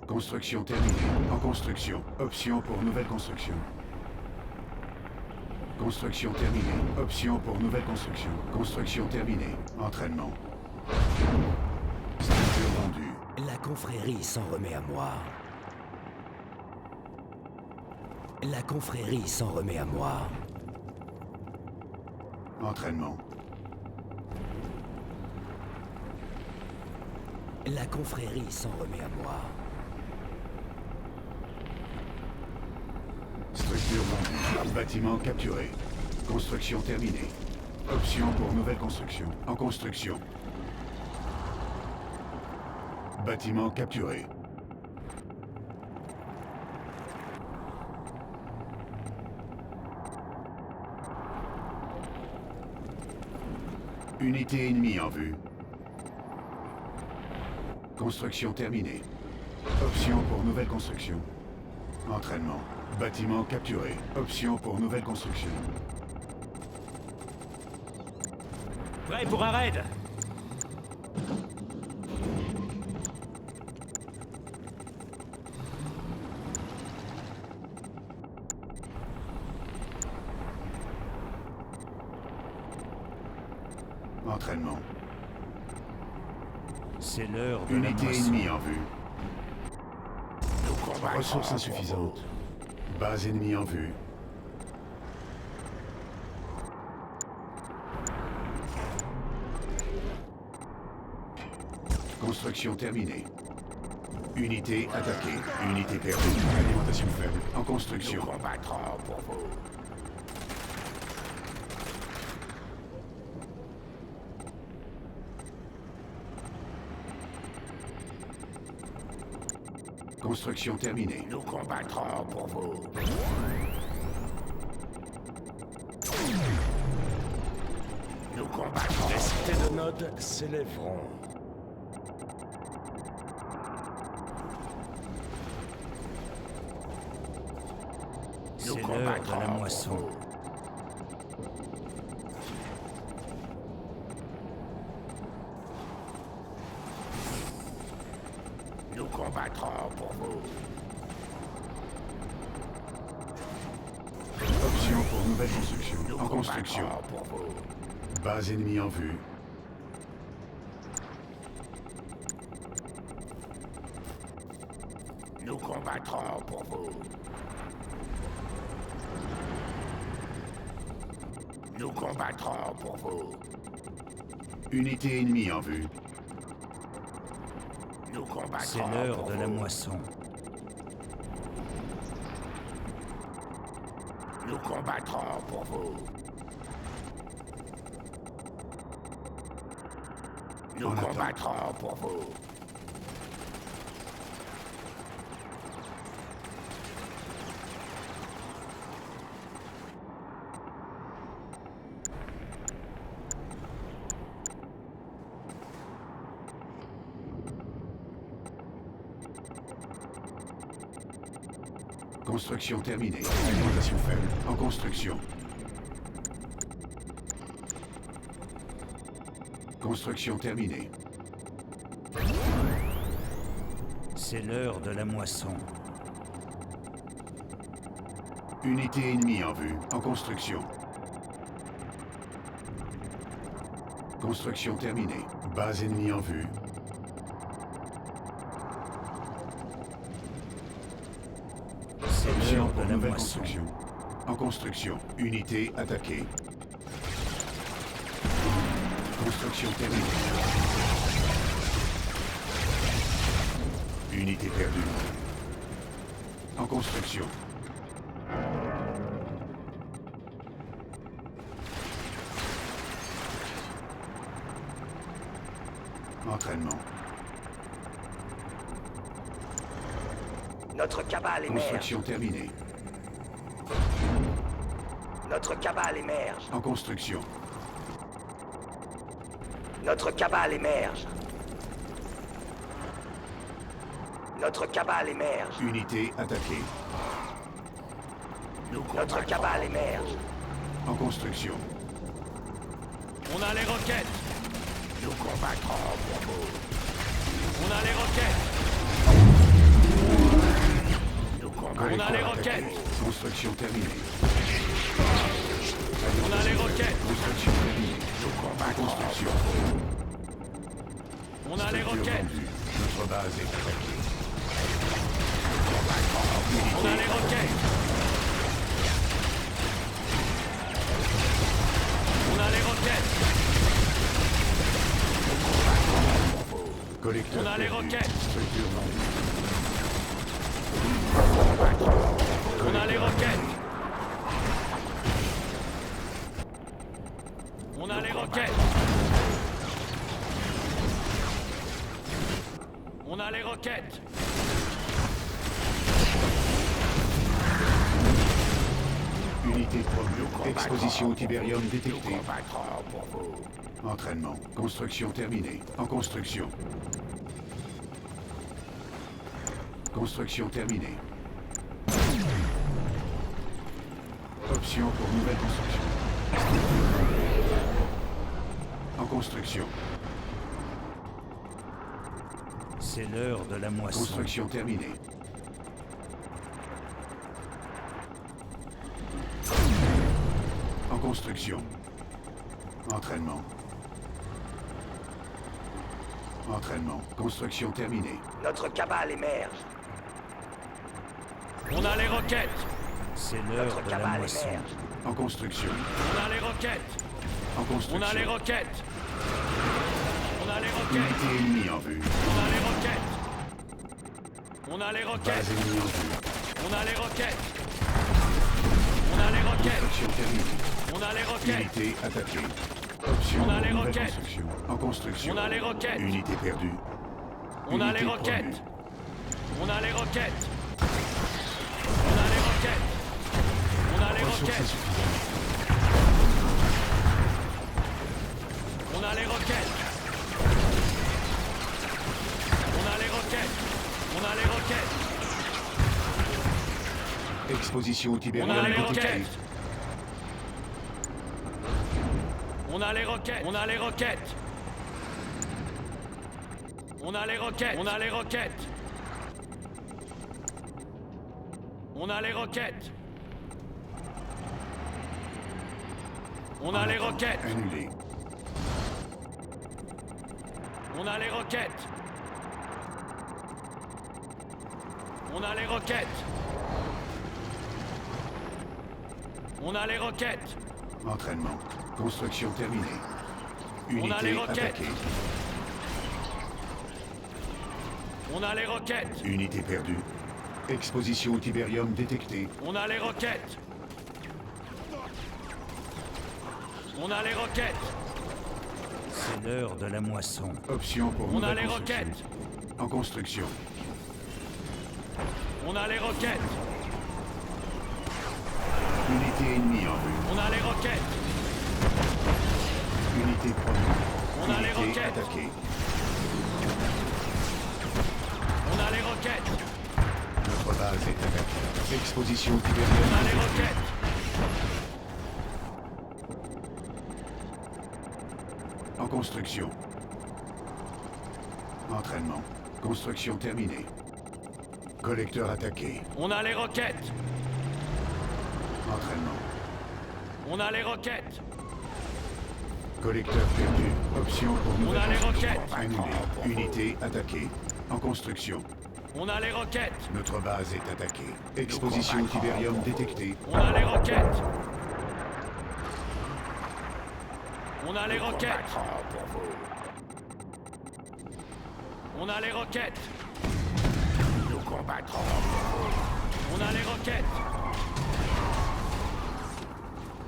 Construction terminée. En construction. Option pour nouvelle construction. Construction terminée. Option pour nouvelle construction. Construction terminée. Entraînement. Structure vendue. La confrérie s'en remet à moi. La confrérie s'en remet à moi. Entraînement. La confrérie s'en remet à moi. Structure vendue. Bâtiment capturé. Construction terminée. Option pour nouvelle construction. En construction. Bâtiment capturé. Unité ennemie en vue. Construction terminée. Option pour nouvelle construction. Entraînement. Bâtiment capturé. Option pour nouvelle construction. Prêt pour un raid? Entraînement. C'est l'heure de la Unité moisson. ennemie en vue. Ressources insuffisantes. Base ennemie en vue. Construction terminée. Unité attaquée. Unité perdue. Alimentation faible. En construction. Nous combattrons pour vous. Construction terminée. Nous combattrons pour vous. Nous combattrons. Les cités de Nod s'élèveront. C'est l'heure de la moisson. Nous combattrons pour vous. Option pour nouvelle construction. En construction. Pour vous. Base ennemie en vue. Nous combattrons pour vous. Nous combattrons pour vous. Unité ennemie en vue. Nous combattrons. C'est l'heure de la moisson. Nous combattrons pour vous. Nous combattrons pour vous. Construction terminée. Alimentation faible. En construction. Construction terminée. C'est l'heure de la moisson. Unité ennemie en vue. En construction. Construction terminée. Base ennemie en vue. C'est l'heure de la Nouvelle moisson. construction. En construction. Unité attaquée. Construction terminée. Unité perdue. En construction. Entraînement. Notre cabale émerge. Construction terminée. Notre cabale émerge. En construction. Notre cabale émerge. Notre cabale émerge. Unité attaquée. Notre cabale émerge. En construction. On a les roquettes. Nous combattrons pour vous. On a les roquettes. Collecteur les attaqué. roquettes. Construction terminée. On a les roquettes. Construction terminée. Construction. On a les Structure roquettes. vendue. Notre base est attaquée. On a les roquettes. On a les roquettes. Collecteur On a les perdu. roquettes. Structure vendue. On a les roquettes. On a les roquettes. On a les roquettes. Unité promue. Exposition au Tiberium détectée. Entraînement. Construction terminée. En construction. Construction terminée. Option pour nouvelle construction. En construction. C'est l'heure de la moisson. Construction terminée. En construction. Entraînement. Entraînement. Construction terminée. Notre cabale émerge. On a les roquettes. C'est l'heure Notre de la cabale moisson. émerge. En construction. On a les roquettes. En On construction. a les roquettes. On a les roquettes. Unité ennemie en vue. On a les roquettes. On a les Base roquettes. ennemie en vue. On a les roquettes. On a les roquettes. Construction terminée. On a les roquettes. Unité attaquée. Option On a pour les nouvelle roquettes. construction. En construction. On a les roquettes. Unité perdue. On a Unité les roquettes. promue. On a les roquettes. On a les roquettes. On a les Ressources roquettes. insuffisantes. On a les roquettes. On a les roquettes. On a les roquettes. Exposition au Tiberium On a les détectée. roquettes. On a les roquettes. On a les roquettes. On a les roquettes. On a les roquettes. On a les roquettes. On a les roquettes. Annulé. On a les roquettes. On a les roquettes. On a les roquettes. Entraînement. Construction terminée. On a les Unité roquettes. attaquée. On a les roquettes. Unité perdue. Exposition au Tiberium détectée. On a les roquettes. On a les roquettes. C'est l'heure de la moisson. Option pour On a nouvelle les construction. roquettes. En construction. On a les roquettes. Unité ennemie en vue. On a les roquettes. Unité promue. On a les Unité roquettes. attaquée. On a les roquettes. Notre base est attaquée. Exposition au On a Tiberium les détectée. roquettes. En construction. Entraînement. Construction terminée. Collecteur attaqué. On a les roquettes. Entraînement. On a les roquettes. Collecteur perdu. Option pour On nouvelle a les construction. roquettes. Annulé. Unité attaquée. En construction. On a les roquettes. Notre base est attaquée. Exposition au Tiberium détectée. On a les roquettes. On a les roquettes. On a les roquettes. Nous combattrons. On a les roquettes.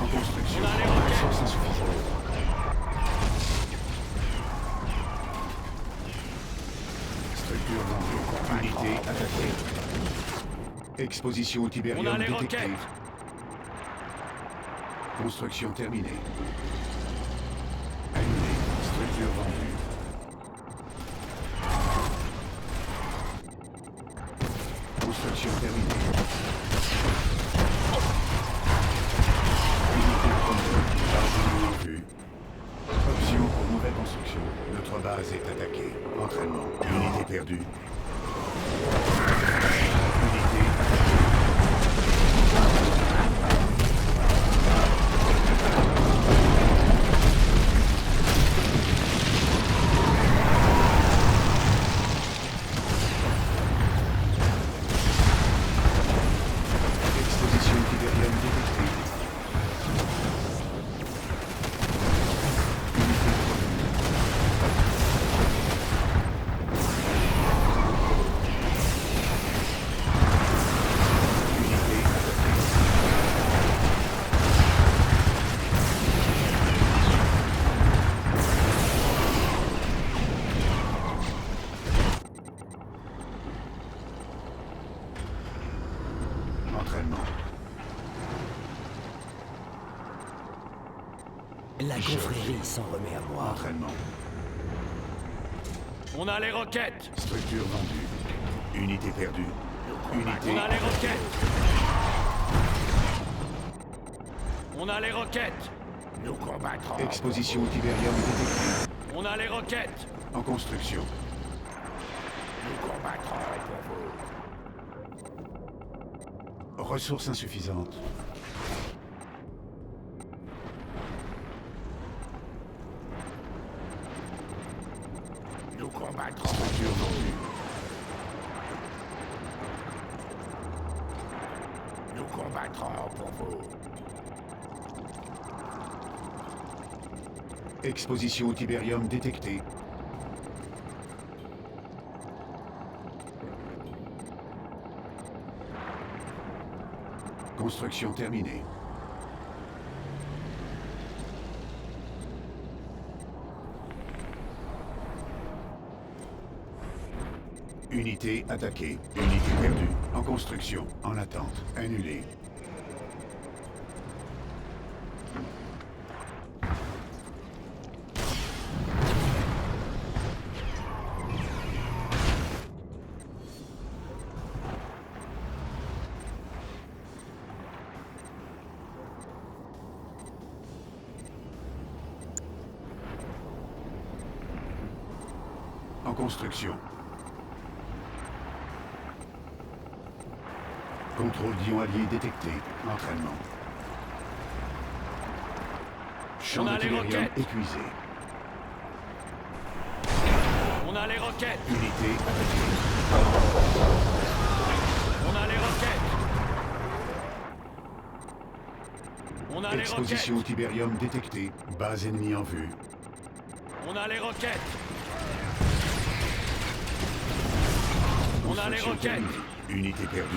En construction. On a les roquettes. Ressources insuffisantes. Structure vendue. Unité attaquée. Exposition au On Tiberium a les détectée. roquettes. Construction terminée. Annulé. Structure vendue. Construction terminée. Unité promue. Base ennemie en vue. Option pour nouvelle construction. Notre base est attaquée. Entraînement. Unité perdue. Unité attaquée. La confrérie s'en remet à moi. Entraînement. On a les roquettes. Structure vendue. Unité perdue. Unité On a les attaquée. roquettes. On a les roquettes. Nous combattrons. Exposition Tiberium détectée. On a les roquettes. En construction. Nous combattrons pour vous. Ressources insuffisantes. Nous combattrons. Structure vendue. Nous combattrons pour vous. Exposition au Tiberium détectée. Construction terminée. Unité attaquée. Unité perdue. En construction. En attente. Annulée. En construction. Contrôle d'ion allié détecté. Entraînement. Champ On de a les Tiberium roquettes. épuisé. On a les roquettes. Unité attaquée. On a les roquettes. On a les roquettes. Exposition au Tiberium détectée. Base ennemie en vue. On a les roquettes. On a les Construction roquettes. terminée. Unité perdue.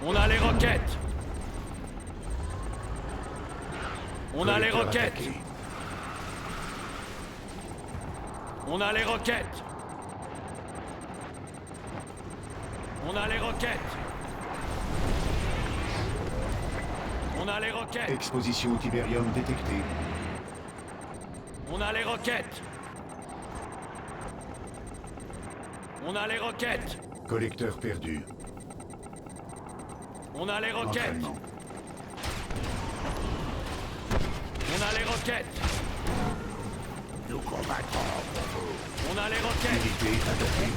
On a les roquettes. On a les Collecteur roquettes. attaqué. On a les roquettes. On a les roquettes. On a les roquettes. Exposition au Tiberium détectée. On a les roquettes. On a les roquettes. Collecteur perdu. On a les roquettes. Entraînement. On a les roquettes. Nous combattrons pour vous. On a les roquettes. Unité attaquée.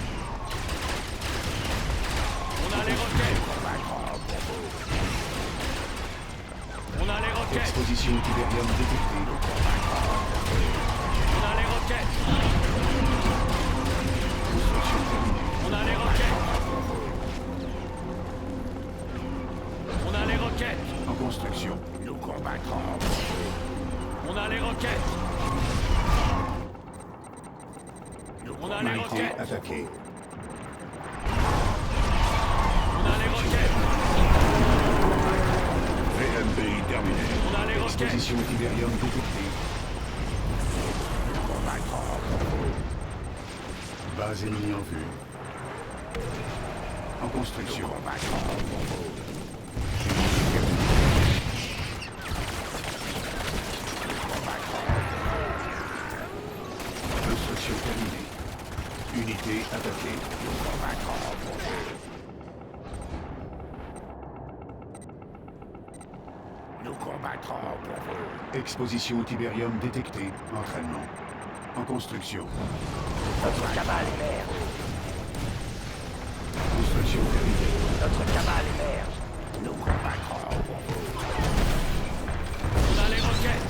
On a les roquettes. Combattrons pour vous. On a les roquettes. Exposition au Tiberium détectée. On a les roquettes. Construction terminée. On a les roquettes. On a les roquettes. En construction. Nous combattrons pour vous. On a les roquettes. Nous On a les Unité roquettes. attaquée. On a les roquettes. VMBI terminé. On a les roquettes. Exposition au Tiberium détectée. combattrons pour vous. Base ennemie en vue. En construction. Combattrons pour vous. Construction terminée. Unité attaquée. Combattrons pour vous. Nous combattrons pour vous. Exposition au Tiberium détectée. Entraînement. En construction. Notre cabale émerge. Construction terminée. Notre cabale émerge. Nous combattrons pour vous. On a les roquettes.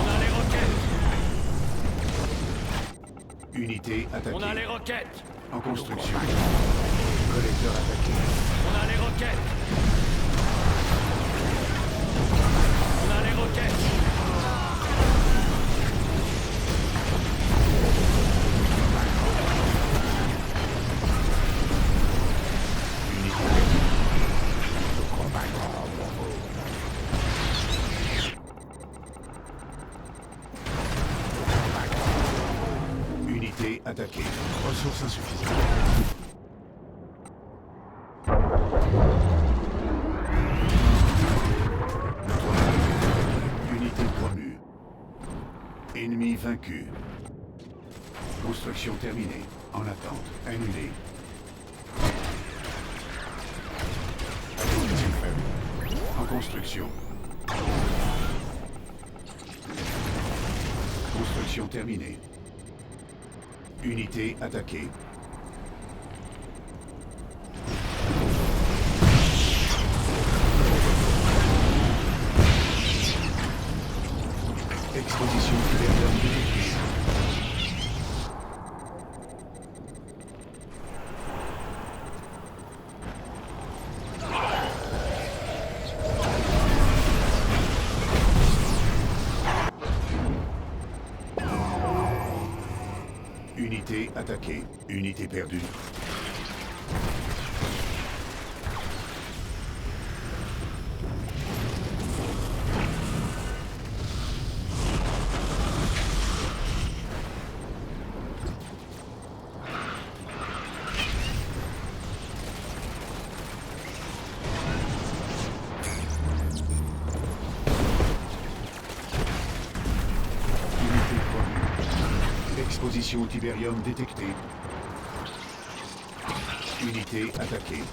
On a les roquettes. Unité attaquée. On a les roquettes. En construction. Collecteur attaqué. On a les roquettes. On a les roquettes. Unité attaquée. Ressources insuffisantes. Ennemi vaincu. Construction terminée. En attente. Annulé. En construction. Construction terminée. Unité attaquée. Exposition supérieure détectée. Unité attaquée. Unité perdue. Exposition Tiberium détectée. Unité attaquée.